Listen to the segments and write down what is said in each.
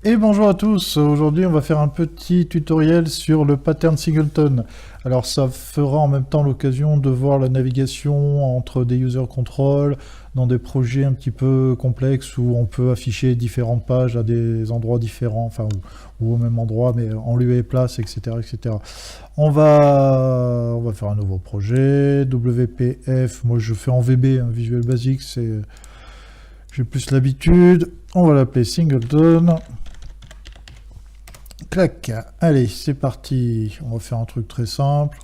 Et bonjour à tous, aujourd'hui on va faire un petit tutoriel sur le pattern singleton. Alors ça fera en même temps l'occasion de voir la navigation entre des user control dans des projets un petit peu complexes où on peut afficher différentes pages à des endroits différents, enfin ou au même endroit mais en lieu et place, etc. etc. On va faire un nouveau projet, WPF, moi je fais en VB, hein, Visual Basic, j'ai plus l'habitude. On va l'appeler singleton. Clac, allez, c'est parti. On va faire un truc très simple.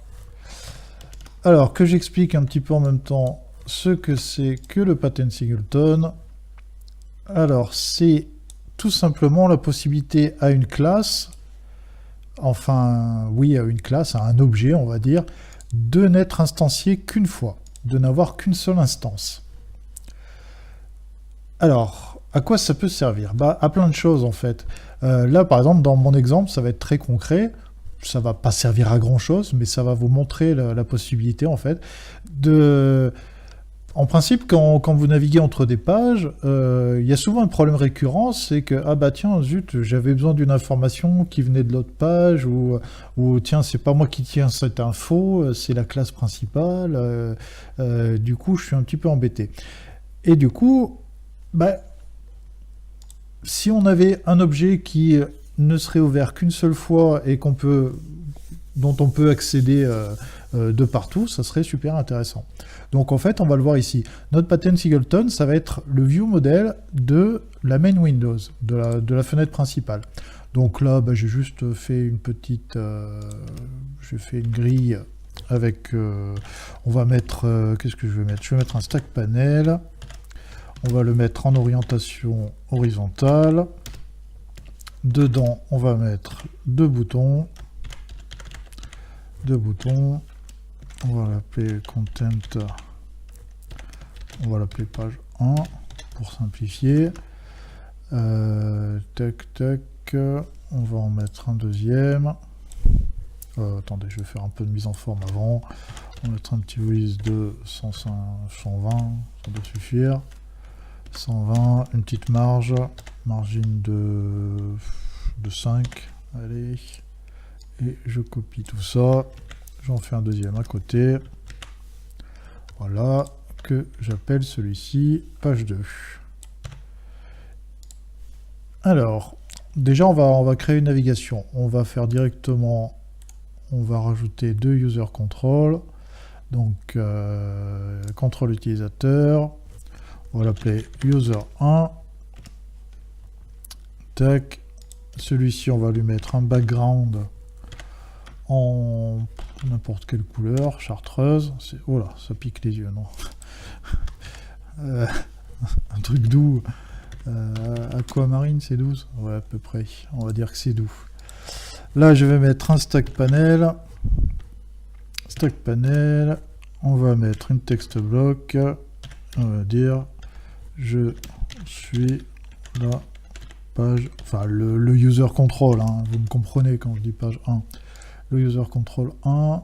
Alors, que j'explique un petit peu en même temps ce que c'est que le pattern singleton. Alors, c'est tout simplement la possibilité à une classe, enfin, oui, à une classe, à un objet, on va dire, de n'être instancié qu'une fois, de n'avoir qu'une seule instance. Alors, à quoi ça peut servir? Bah, à plein de choses en fait. Là, par exemple, dans mon exemple, ça va être très concret. Ça va pas servir à grand chose, mais ça va vous montrer la possibilité en fait de. En principe, quand vous naviguez entre des pages, il y a souvent un problème récurrent, c'est que ah bah tiens zut, j'avais besoin d'une information qui venait de l'autre page ou tiens c'est pas moi qui tiens cette info, c'est la classe principale. Du coup, je suis un petit peu embêté. Et du coup, bah, si on avait un objet qui ne serait ouvert qu'une seule fois et dont on peut accéder de partout, ça serait super intéressant. Donc en fait, on va le voir ici. Notre pattern singleton, ça va être le view model de la main Windows, de la fenêtre principale. Donc là, bah, j'ai juste fait une petite, j'ai fait une grille avec, on va mettre, qu'est-ce que je vais mettre? Je vais mettre un stack panel. On va le mettre en orientation horizontale. Dedans, on va mettre deux boutons. On va l'appeler content. On va l'appeler page 1 pour simplifier. Tac, tac. On va en mettre un deuxième. Attendez, je vais faire un peu de mise en forme avant. On va mettre un petit width de 120, ça doit suffire. 120, une petite margine de 5, allez, et je copie tout ça, j'en fais un deuxième à côté, voilà, que j'appelle celui-ci page 2. Alors, déjà on va créer une navigation, on va faire directement, on va rajouter deux user control, donc contrôle utilisateur. On va l'appeler user1. Tac. Celui-ci, on va lui mettre un background en n'importe quelle couleur, chartreuse. Oh là, ça pique les yeux, non? Un truc doux. Aquamarine, c'est 12? Ouais, à peu près. On va dire que c'est doux. Là, je vais mettre un stack panel. Stack panel. On va mettre une text block. On va dire je suis la page, enfin le user control, hein, vous me comprenez quand je dis page 1, le user control 1,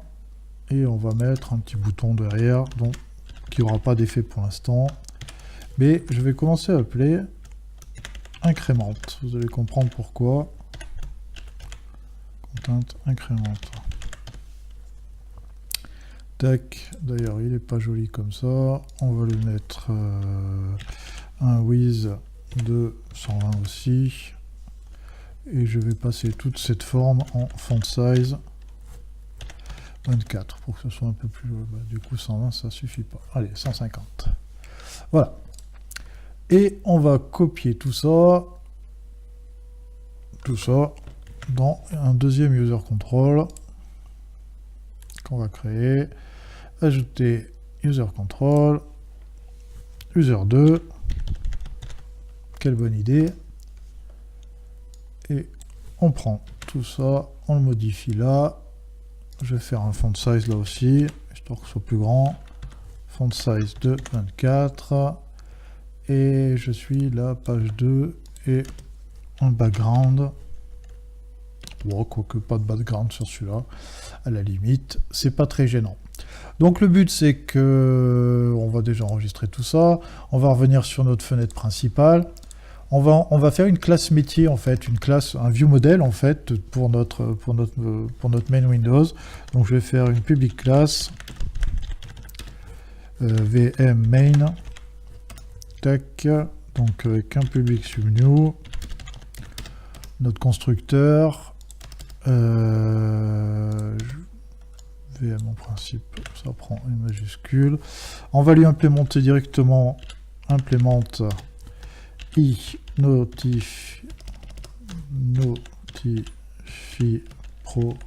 et on va mettre un petit bouton derrière, donc qui n'aura pas d'effet pour l'instant, mais je vais commencer à appeler incrémente, vous allez comprendre pourquoi. Content incrémente. Tac, d'ailleurs il est pas joli comme ça, on va lui mettre un width de 120 aussi, et je vais passer toute cette forme en font size 24 pour que ce soit un peu plus, bah, du coup 120 ça suffit pas, allez 150, voilà, et on va copier tout ça dans un deuxième user control qu'on va créer, ajouter user control, user 2, quelle bonne idée, et on prend tout ça, on le modifie là, je vais faire un font size là aussi, histoire que ce soit plus grand, font size de 24, et je suis la page 2, et un background, bon, quoique pas de background sur celui-là, à la limite, c'est pas très gênant. Donc le but c'est que, on va déjà enregistrer tout ça, on va revenir sur notre fenêtre principale, On va faire une classe métier, en fait, un view model, en fait, pour notre main Windows. Donc, je vais faire une public class VM main, tac, donc avec un public subnew, notre constructeur, VM en principe, ça prend une majuscule. On va lui implémenter directement, implémente notify property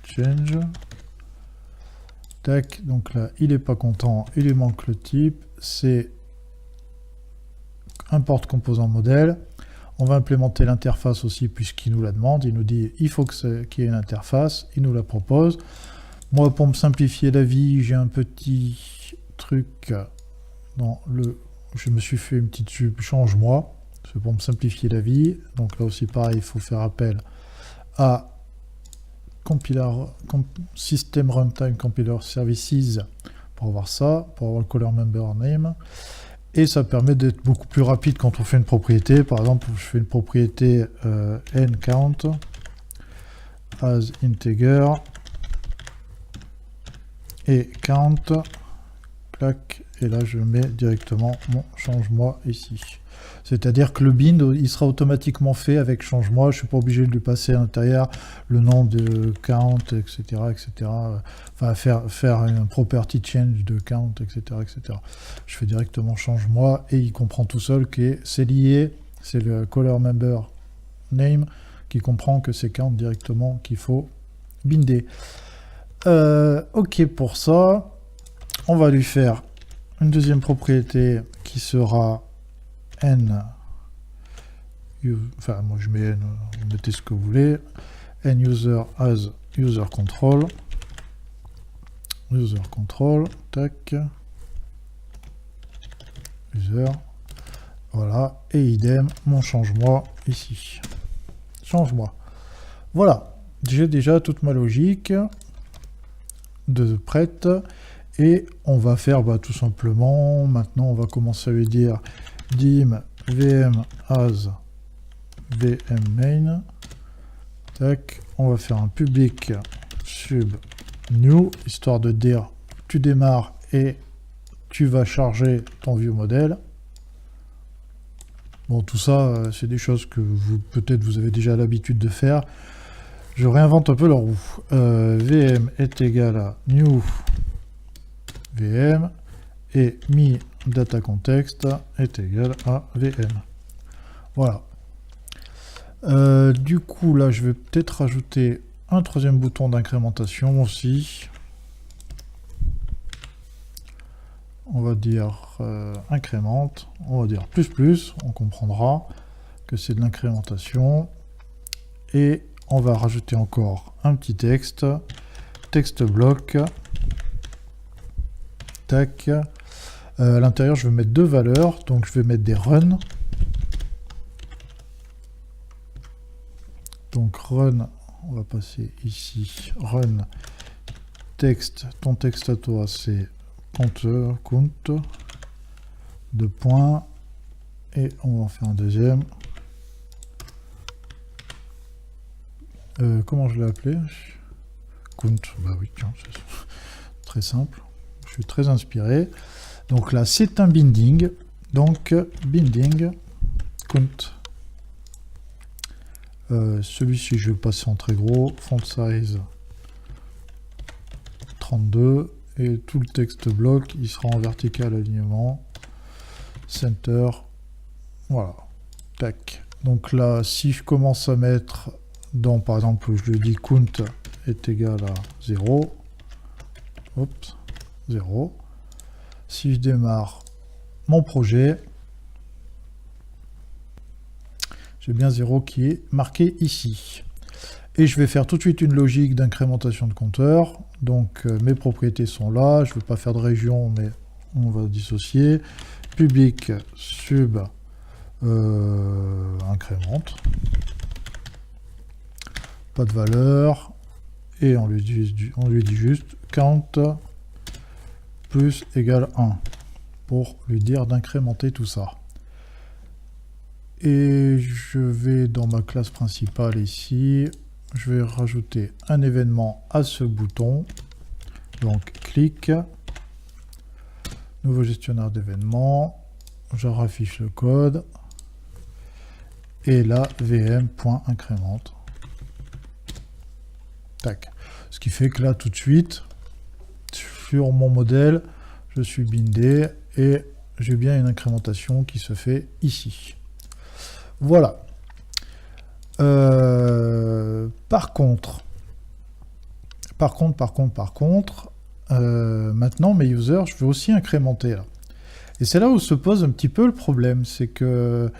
change. Tac, donc là, il n'est pas content, il lui manque le type, c'est import composant modèle. On va implémenter l'interface aussi puisqu'il nous la demande, il nous dit il faut qu'il y ait une interface, il nous la propose. Moi, pour me simplifier la vie, j'ai un petit truc dans le... Je me suis fait une petite sub change-moi, c'est pour me simplifier la vie. Donc là aussi pareil, il faut faire appel à System Runtime Compiler Services pour avoir ça, pour avoir le color member name. Et ça permet d'être beaucoup plus rapide quand on fait une propriété. Par exemple, je fais une propriété ncount as integer et count, clac, et là je mets directement mon change-moi ici. C'est-à-dire que le bind, il sera automatiquement fait avec change-moi, je ne suis pas obligé de lui passer à l'intérieur le nom de count, etc. etc. Enfin, faire un property change de count, etc. etc. Je fais directement change-moi et il comprend tout seul que c'est lié, c'est le color member name qui comprend que c'est count directement qu'il faut binder. Ok pour ça, on va lui faire une deuxième propriété qui sera n, enfin moi je mets n, vous mettez ce que vous voulez, n user as user control, tac, user, voilà, et idem, mon change-moi ici, change-moi. Voilà, j'ai déjà toute ma logique de prête, et on va faire tout simplement, maintenant on va commencer à lui dire dim vm as vm main, tac, on va faire un public sub new, histoire de dire tu démarres et tu vas charger ton vieux modèle. Bon, tout ça, c'est des choses que peut-être vous avez déjà l'habitude de faire. Je réinvente un peu la roue. VM est égal à new VM et mi data context est égal à VM. Voilà. Du coup, là, je vais peut-être rajouter un troisième bouton d'incrémentation aussi. On va dire incrémente, on va dire plus, on comprendra que c'est de l'incrémentation. Et on va rajouter encore un petit texte, texte bloc, tac. À l'intérieur, je vais mettre deux valeurs, donc je vais mettre des run. Donc run, on va passer ici, run texte, ton texte à toi c'est compteur, count, deux points, et on va en faire un deuxième. Comment je l'ai appelé? Count, bah oui, tiens, c'est très simple. Je suis très inspiré. Donc là, c'est un binding. Donc, binding, count. Celui-ci, je vais le passer en très gros. Font size 32. Et tout le texte bloc, il sera en vertical alignement. Center. Voilà. Tac. Donc là, si je commence à mettre dans, par exemple, je lui dis count est égal à 0. Hop, 0. Si je démarre mon projet, j'ai bien 0 qui est marqué ici. Et je vais faire tout de suite une logique d'incrémentation de compteur. Donc mes propriétés sont là, je ne vais pas faire de région, mais on va dissocier. Public sub incrémente. Pas de valeur. Et on lui dit juste count plus égale 1 pour lui dire d'incrémenter tout ça. Et je vais dans ma classe principale ici, je vais rajouter un événement à ce bouton. Donc clic, nouveau gestionnaire d'événements, je raffiche le code. Et là, vm.incrémente. Tac. Ce qui fait que là, tout de suite, sur mon modèle, je suis bindé et j'ai bien une incrémentation qui se fait ici. Voilà. Par contre, maintenant, mes users, je veux aussi incrémenter là. Et c'est là où se pose un petit peu le problème, c'est que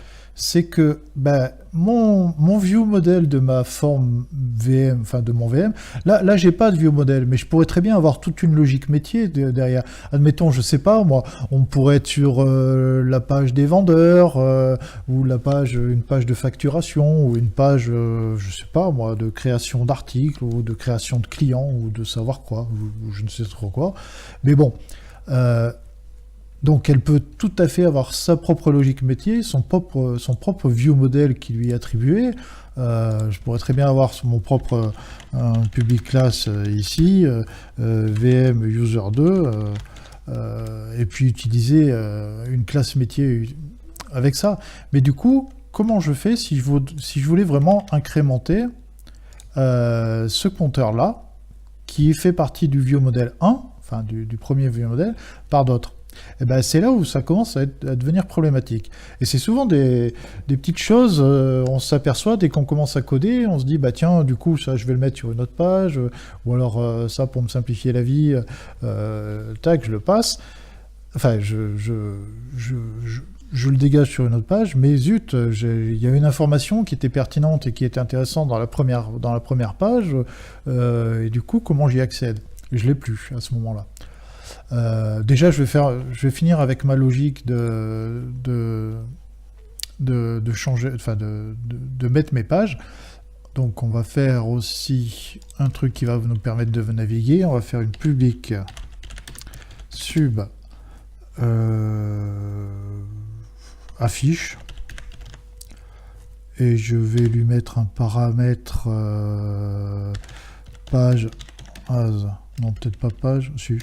mon view modèle de ma forme VM, enfin de mon VM, là j'ai pas de view modèle, mais je pourrais très bien avoir toute une logique métier derrière. Admettons, je sais pas moi, on pourrait être sur la page des vendeurs, ou une page de facturation, ou une page, je sais pas moi, de création d'articles, ou de création de clients, ou de savoir quoi, ou je ne sais trop quoi. Mais bon. Donc elle peut tout à fait avoir sa propre logique métier, son propre view model qui lui est attribué. Je pourrais très bien avoir mon propre public class ici, VM user 2, et puis utiliser une classe métier avec ça. Mais du coup, comment je fais si je voulais vraiment incrémenter ce compteur-là, qui fait partie du view model 1, enfin du premier view model, par d'autres? Et ben c'est là où ça commence à devenir problématique. Et c'est souvent des petites choses, on s'aperçoit dès qu'on commence à coder, on se dit, bah tiens, du coup, ça, je vais le mettre sur une autre page, ou alors ça, pour me simplifier la vie, tac, je le passe. Enfin, je le dégage sur une autre page, mais zut, il y a une information qui était pertinente et qui était intéressante dans la première page, et du coup, comment j'y accède? Je l'ai plus à ce moment-là. Déjà, je vais finir avec ma logique de changer, enfin de mettre mes pages. Donc, on va faire aussi un truc qui va nous permettre de naviguer. On va faire une public sub affiche. Et je vais lui mettre un paramètre page as. Non, peut-être pas page. Si.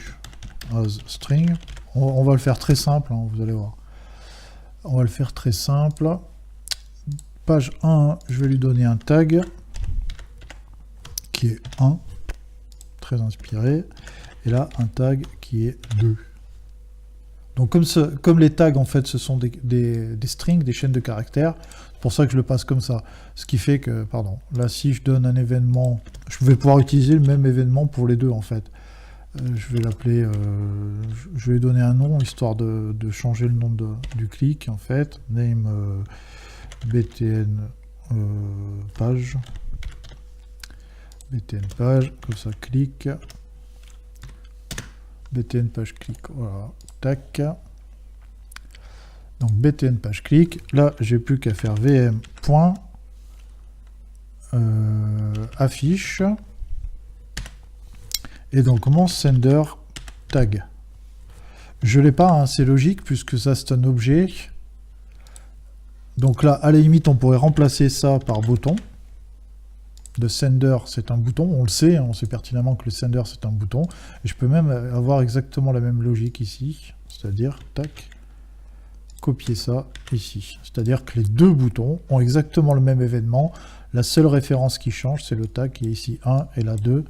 As string. On va le faire très simple, hein, vous allez voir. On va le faire très simple. Page 1, je vais lui donner un tag qui est 1, très inspiré. Et là, un tag qui est 2. Donc comme les tags, en fait, ce sont des strings, des chaînes de caractères, c'est pour ça que je le passe comme ça. Ce qui fait que, pardon, là, si je donne un événement, je vais pouvoir utiliser le même événement pour les deux, en fait. Je vais l'appeler, je vais donner un nom, histoire de changer le nom du clic, en fait. Name btn page. Btn page, comme ça, clic. Btn page clic, voilà, tac. Donc btn page clic, là, j'ai plus qu'à faire vm point affiche. Et donc, comment sender tag? Je ne l'ai pas, hein, c'est logique, puisque ça, c'est un objet. Donc là, à la limite, on pourrait remplacer ça par bouton. Le sender, c'est un bouton, on le sait, hein, on sait pertinemment que le sender, c'est un bouton. Et je peux même avoir exactement la même logique ici, c'est-à-dire, tac, copier ça ici. C'est-à-dire que les deux boutons ont exactement le même événement. La seule référence qui change, c'est le tag qui est ici 1 et là 2.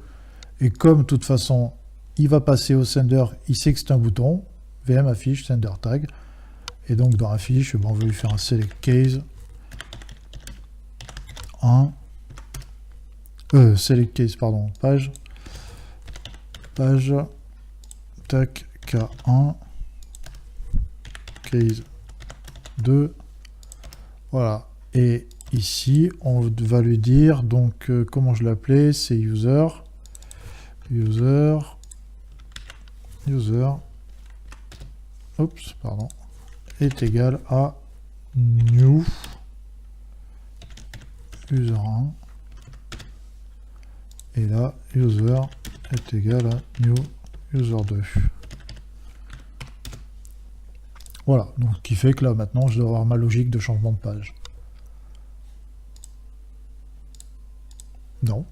Et comme, de toute façon, il va passer au sender, il sait que c'est un bouton, VM affiche, sender tag. Et donc, dans affiche, on va lui faire un select case 1. Select case, pardon, page, tac, K1, case 2. Voilà. Et ici, on va lui dire, donc, comment je l'appelais, c'est user, oups, pardon, est égal à new user 1. Et là, user est égal à new user 2. Voilà, donc ce qui fait que là, maintenant, je dois avoir ma logique de changement de page. Non.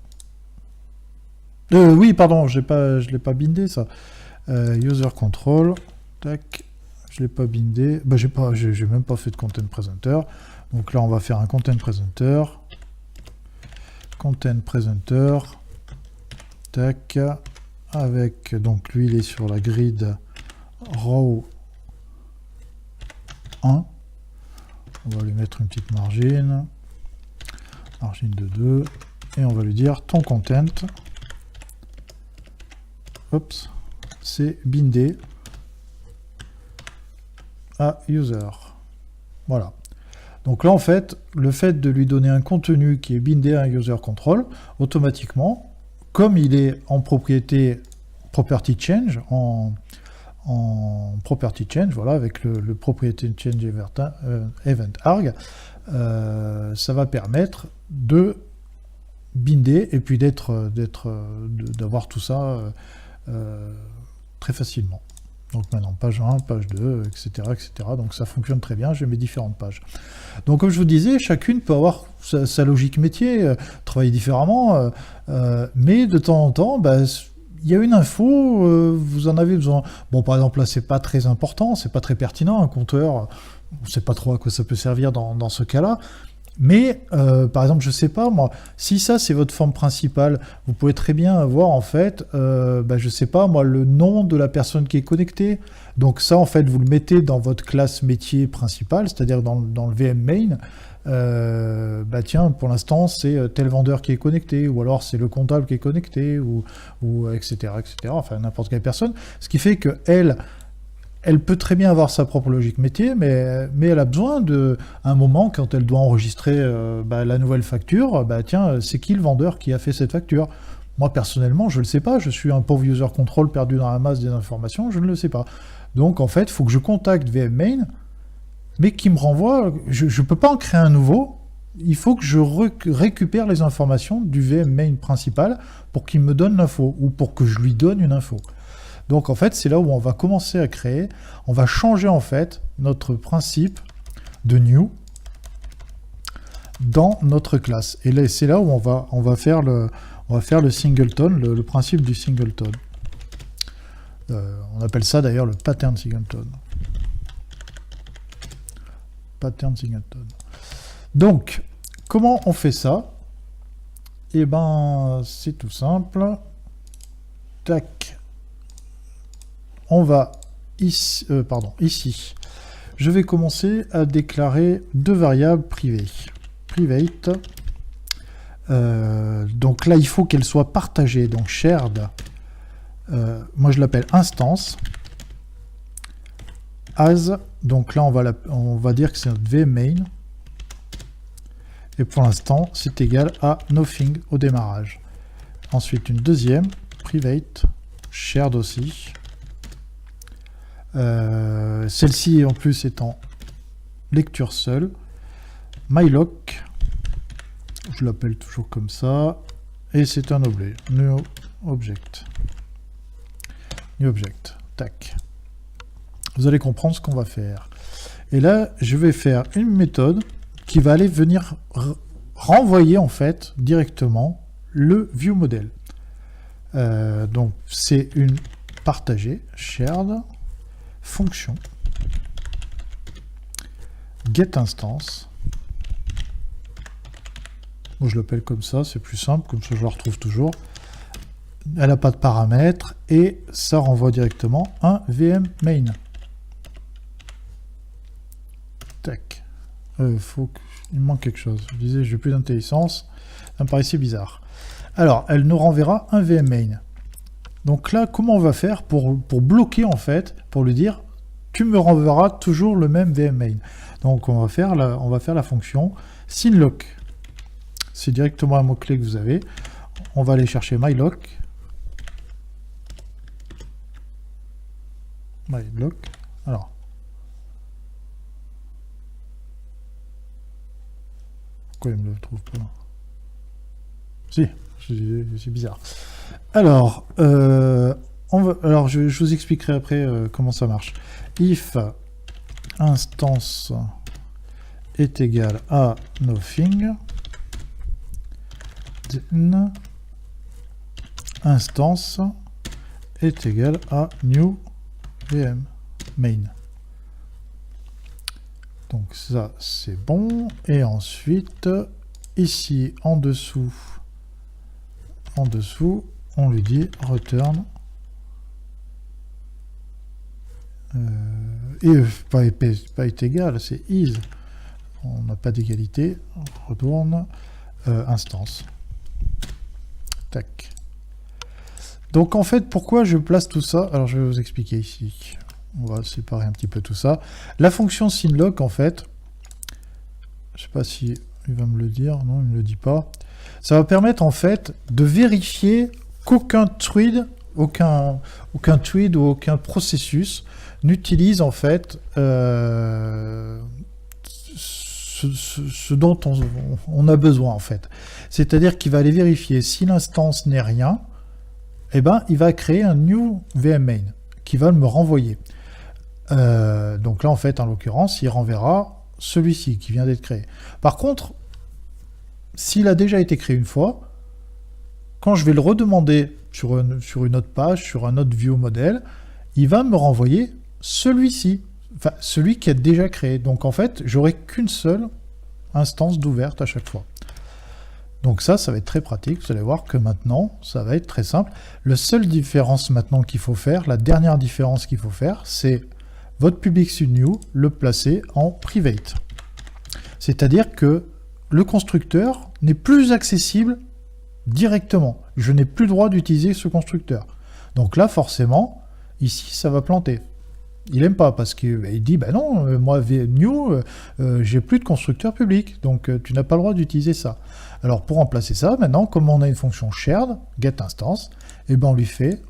Oui, pardon, je l'ai pas bindé ça. User control, tac, je l'ai pas bindé. Bah, j'ai même pas fait de content presenter. Donc là, on va faire un content presenter. Content presenter, tac, avec, donc lui, il est sur la grid row 1. On va lui mettre une petite margine de 2, et on va lui dire ton content. Oups, c'est bindé à user. Voilà. Donc là, en fait, le fait de lui donner un contenu qui est bindé à un user control, automatiquement, comme il est en propriété property change, en property change, voilà, avec le propriété change event arg, ça va permettre de binder et puis d'avoir tout ça très facilement. Donc maintenant, page 1, page 2, etc., etc. Donc ça fonctionne très bien, j'ai mes différentes pages. Donc comme je vous disais, chacune peut avoir sa logique métier, travailler différemment, mais de temps en temps, bah, il y a une info, vous en avez besoin. Bon, par exemple, là, c'est pas très important, c'est pas très pertinent, un compteur, on sait pas trop à quoi ça peut servir dans ce cas-là. Mais, par exemple, je sais pas, moi, si ça, c'est votre forme principale, vous pouvez très bien avoir, en fait, je sais pas, moi, le nom de la personne qui est connectée. Donc ça, en fait, vous le mettez dans votre classe métier principale, c'est-à-dire dans le VM main. Tiens, pour l'instant, c'est tel vendeur qui est connecté, ou alors c'est le comptable qui est connecté, ou etc., etc., enfin, n'importe quelle personne. Ce qui fait que elle peut très bien avoir sa propre logique métier, mais elle a besoin à un moment, quand elle doit enregistrer la nouvelle facture, tiens, c'est qui le vendeur qui a fait cette facture? Moi, personnellement, je ne le sais pas, je suis un pauvre user control perdu dans la masse des informations, je ne le sais pas. Donc, en fait, il faut que je contacte VMmain, mais qui me renvoie, je ne peux pas en créer un nouveau, il faut que je récupère les informations du VMmain principal pour qu'il me donne l'info, ou pour que je lui donne une info. Donc en fait, c'est là où on va commencer à créer, on va changer en fait notre principe de new dans notre classe. Et là, c'est là où on va faire le singleton, le principe du singleton. On appelle ça d'ailleurs le pattern singleton. Pattern singleton. Donc, comment on fait ça? Eh ben, c'est tout simple. Tac. On va ici, je vais commencer à déclarer deux variables privées. Private. Donc là, il faut qu'elle soit partagée. Donc shared, moi je l'appelle instance. As, donc là on va dire que c'est notre vmain. Et pour l'instant, c'est égal à nothing au démarrage. Ensuite, une deuxième, private, shared aussi. Celle-ci en plus est en lecture seule. mylock, je l'appelle toujours comme ça, et c'est un objet. New object. New object. Tac. Vous allez comprendre ce qu'on va faire. Et là, je vais faire une méthode qui va aller venir renvoyer en fait directement le viewModel. Donc c'est une partagée, shared, fonction, getInstance. Moi je l'appelle comme ça, c'est plus simple, comme ça je la retrouve toujours. Elle n'a pas de paramètres et ça renvoie directement un vmain. Tac. Il me manque quelque chose. Je disais, j'ai plus d'intelligence. Ça me paraissait bizarre. Alors, elle nous renverra un vmain. Donc là, comment on va faire pour bloquer, en fait, pour lui dire, tu me renverras toujours le même vmain. Donc, on va faire la fonction synlock. C'est directement un mot-clé que vous avez. On va aller chercher mylock. mylock. Alors, pourquoi il ne me le trouve pas? Si, c'est bizarre. Alors, je vous expliquerai après comment ça marche. If instance est égal à nothing, then instance est égal à new VM main. Donc ça c'est bon. Et ensuite ici en dessous on lui dit return et pas est égal, c'est is. On n'a pas d'égalité. Retourne instance. Tac. Donc en fait, pourquoi je place tout ça? Alors je vais vous expliquer ici. On va séparer un petit peu tout ça. La fonction synlock, en fait, je sais pas si il va me le dire, non, il me le dit pas. Ça va permettre en fait de vérifier qu'aucun thread, aucun thread ou aucun processus n'utilise en fait ce dont on a besoin en fait. C'est-à-dire qu'il va aller vérifier si l'instance n'est rien, eh ben il va créer un new VM main qui va me renvoyer. Donc là en fait en l'occurrence il renverra celui-ci qui vient d'être créé. Par contre, s'il a déjà été créé une fois, quand je vais le redemander sur une autre page, sur un autre view modèle, il va me renvoyer celui-ci, enfin celui qui est déjà créé. Donc en fait, j'aurai qu'une seule instance d'ouverte à chaque fois. Donc ça va être très pratique. Vous allez voir que maintenant, ça va être très simple. La seule différence maintenant qu'il faut faire, la dernière différence qu'il faut faire, c'est votre public new, le placer en private. C'est-à-dire que le constructeur n'est plus accessible directement. Je n'ai plus le droit d'utiliser ce constructeur. Donc là, forcément, ici, ça va planter. Il n'aime pas parce qu'il dit, bah non, moi, new, j'ai plus de constructeur public, donc tu n'as pas le droit d'utiliser ça. Alors pour remplacer ça, maintenant, comme on a une fonction shared, getInstance, et ben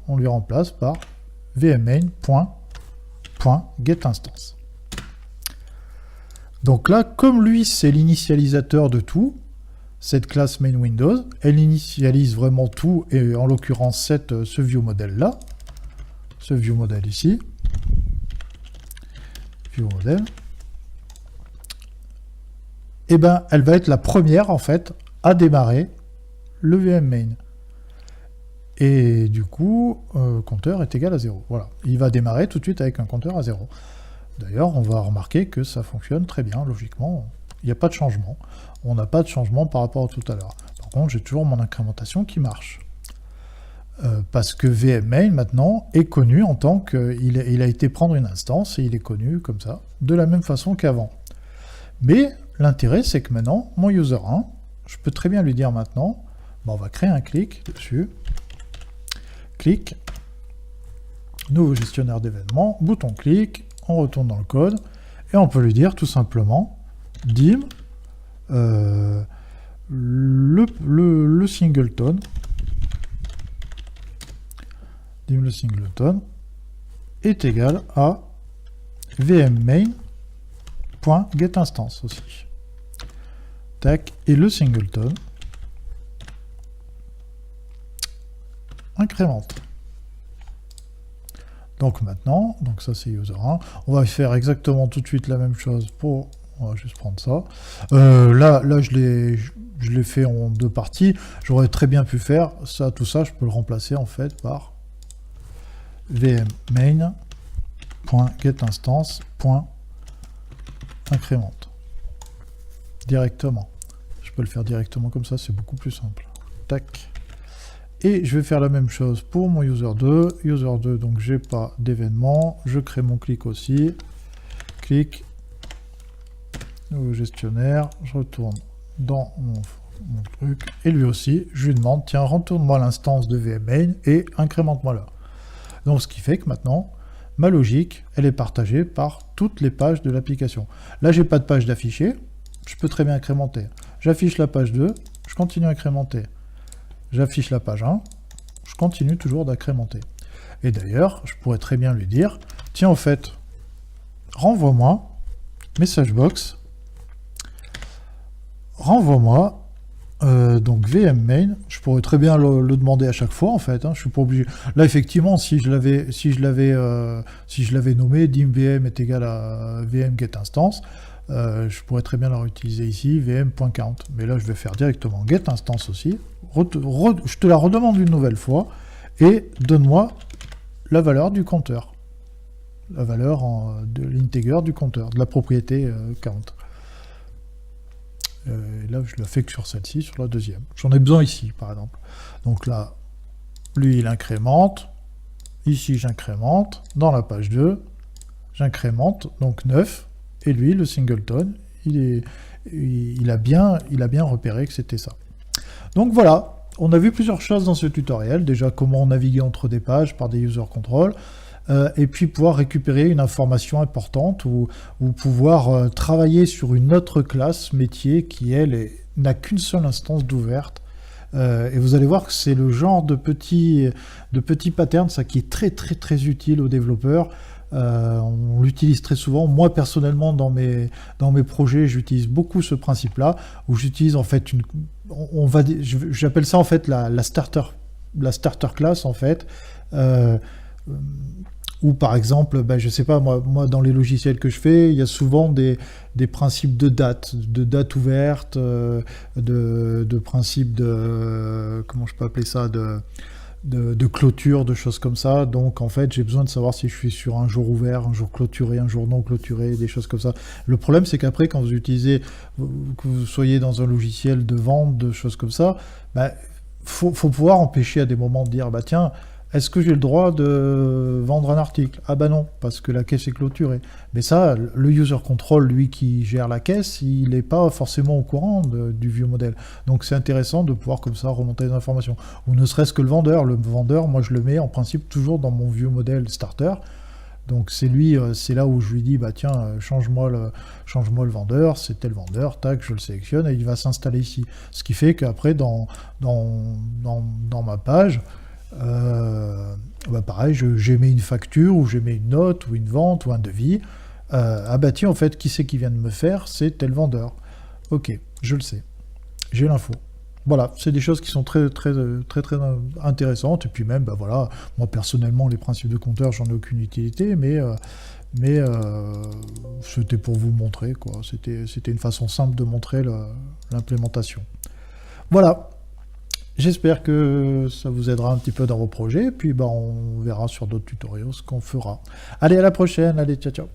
on lui remplace par vmain.getInstance. Donc là, comme lui, c'est l'initialisateur de tout, cette classe main Windows, elle initialise vraiment tout, et en l'occurrence ce view modèle là, ce view modèle ici, view modèle, et ben elle va être la première en fait à démarrer le VM main. Et du coup, compteur est égal à 0. Voilà, il va démarrer tout de suite avec un compteur à 0. D'ailleurs, on va remarquer que ça fonctionne très bien, logiquement. Il n'y a pas de changement. On n'a pas de changement par rapport à tout à l'heure. Par contre, j'ai toujours mon incrémentation qui marche. Parce que vmain, maintenant, est connu en tant qu'il a été prendre une instance, et il est connu comme ça, de la même façon qu'avant. Mais l'intérêt, c'est que maintenant, mon user 1, je peux très bien lui dire maintenant, on va créer un clic dessus, clic, nouveau gestionnaire d'événements, bouton clic, on retourne dans le code, et on peut lui dire tout simplement dim le singleton, dim le singleton est égal à vmain.getInstance aussi. Tac, et le singleton incrémente. Donc maintenant, donc ça c'est user 1, on va faire exactement tout de suite la même chose pour, on va juste prendre ça. Là je l'ai fait en deux parties, j'aurais très bien pu faire ça, tout ça, je peux le remplacer en fait par vmain.getInstance.incrémente directement. Je peux le faire directement comme ça, c'est beaucoup plus simple. Tac. Et je vais faire la même chose pour mon user 2. User 2, donc j'ai pas d'événement. Je crée mon clic aussi. Clic. Nouveau gestionnaire. Je retourne dans mon truc. Et lui aussi, je lui demande, tiens, retourne-moi l'instance de vmain et incrémente-moi là. Donc ce qui fait que maintenant, ma logique, elle est partagée par toutes les pages de l'application. Là, j'ai pas de page d'afficher. Je peux très bien incrémenter. J'affiche la page 2. Je continue à incrémenter. J'affiche la page 1, je continue toujours d'incrémenter. Et d'ailleurs, je pourrais très bien lui dire, tiens, en fait, renvoie-moi, message box, renvoie-moi, donc vmain, je pourrais très bien le demander à chaque fois, en fait, hein, je suis pas obligé. Là, effectivement, si je l'avais nommé, dim vm est égal à vm getInstance, je pourrais très bien la réutiliser ici, vm.count. Mais là, je vais faire directement getInstance aussi, je te la redemande une nouvelle fois, et donne-moi la valeur du compteur. La valeur de l'integer du compteur, de la propriété count. Et là, je la fais que sur celle-ci, sur la deuxième. J'en ai besoin ici, par exemple. Donc là, lui, il incrémente. Ici, j'incrémente. Dans la page 2, j'incrémente, donc 9. Et lui, le singleton, il a bien repéré que c'était ça. Donc voilà, on a vu plusieurs choses dans ce tutoriel. Déjà, comment naviguer entre des pages par des user control. Et puis pouvoir récupérer une information importante ou pouvoir travailler sur une autre classe métier qui, elle, n'a qu'une seule instance d'ouverte. Et vous allez voir que c'est le genre de petits patterns, ça, qui est très très très utile aux développeurs. On l'utilise très souvent. Moi, personnellement, dans mes projets, j'utilise beaucoup ce principe-là, où j'utilise en fait j'appelle ça en fait la starter class, en fait. Ou par exemple, je sais pas, moi dans les logiciels que je fais, il y a souvent des principes de date ouverte, de principes de, comment je peux appeler ça, de clôture, de choses comme ça. Donc en fait, j'ai besoin de savoir si je suis sur un jour ouvert, un jour clôturé, un jour non clôturé, des choses comme ça. Le problème, c'est qu'après, quand vous utilisez, que vous soyez dans un logiciel de vente, de choses comme ça, faut pouvoir empêcher à des moments de dire, tiens, est-ce que j'ai le droit de vendre un article? Ah non, parce que la caisse est clôturée. Mais ça, le user control, lui qui gère la caisse, il n'est pas forcément au courant du vieux modèle. Donc c'est intéressant de pouvoir comme ça remonter les informations. Ou ne serait-ce que le vendeur. Le vendeur, moi je le mets en principe toujours dans mon vieux modèle starter. Donc c'est là où je lui dis, tiens, change-moi le vendeur, c'est tel vendeur, tac, je le sélectionne et il va s'installer ici. Ce qui fait qu'après, dans ma page, pareil, j'émets une facture, ou j'émets une note, ou une vente, ou un devis. Tiens, en fait, qui c'est qui vient de me faire? C'est tel vendeur. Ok, je le sais. J'ai l'info. Voilà, c'est des choses qui sont très, très, très, très intéressantes. Et puis même, voilà, moi personnellement, les principes de compteur, j'en ai aucune utilité, mais c'était pour vous montrer, quoi. C'était une façon simple de montrer l'implémentation. Voilà. J'espère que ça vous aidera un petit peu dans vos projets, et puis on verra sur d'autres tutoriels ce qu'on fera. Allez, à la prochaine, allez, ciao, ciao.